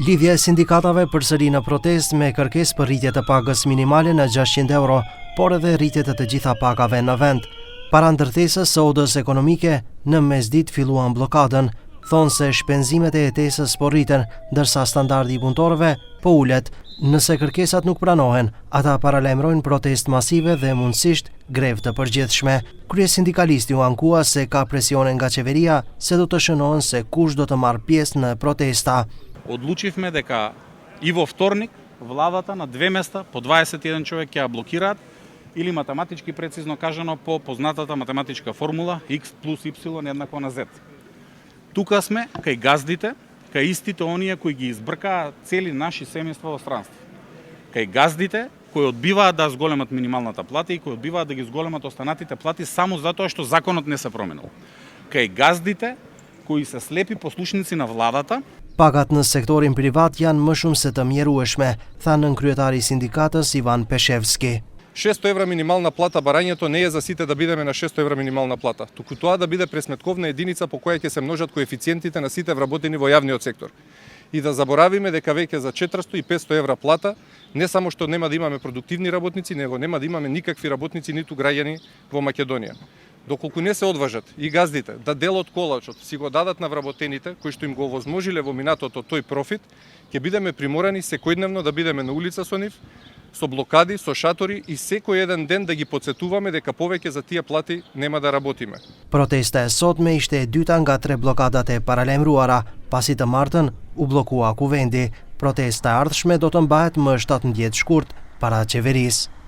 Lidhja e sindikatave përsëri në protestë me kërkesë për rritje të pagës minimale në 600 euro, por edhe rritje të gjitha pagave në vend. Para ndërtesës së odës ekonomike, në mesditë filluan blokadën. Thonë se shpenzimet e jetesës po rriten, ndërsa standardi i punëtorëve po ulet. Nëse kërkesat nuk pranohen, ata paralajmërojnë protestë masive dhe mundësisht grevë të përgjithshme. Kryesindikalisti u ankua se ka presione nga qeveria se do të shënohen se kush do të marrë pjesë në protesta. Одлучивме дека и во вторник владата на две места по 21 човек ќе ја блокираат или математички прецизно кажано по познатата математичка формула x плюс y еднакво на z. Тука сме кај газдите, кај истите оние кои ги избркаа цели наши семејства во странство. Кај газдите кои одбиваат да зголемат минималната плата и кои одбиваат да ги зголемат останатите плати само затоа што законот не се променил. Кај газдите кои се слепи послушници на владата. Pagat në sektorin privat janë më shumë se të mjerueshme, thanë kryetari i sindikatës Ivan Peshevski. 600 евра минимална плата барањето не е за сите да бидеме на 600 евра минимална плата, туку тоа да биде пресметковна единица по која ќе се множат коефициентите на сите вработени во јавниот сектор. И да заборавиме дека веќе за 400 и 500 евра плата не само што нема да имаме продуктивни работници, него нема да имаме никакви работници ниту граѓани во Македонија. Доколку не се одважат и газдите да дел од колачот си го дадат на вработените, кои што им го овозможиле во минатото тој профит, ќе бидеме приморани секојдневно да бидеме на улица со нив, со блокади, со шатори и секој еден ден да ги потсетуваме дека повеќе за тие плати нема да работиме. Протеста e sotme ishte e dyta nga 3 blokadat e paralajmëruara, pasi të martën u bllokua kuvendi. Protesta e ardhshme do të mbahet më 17 shkurt para qeverisë.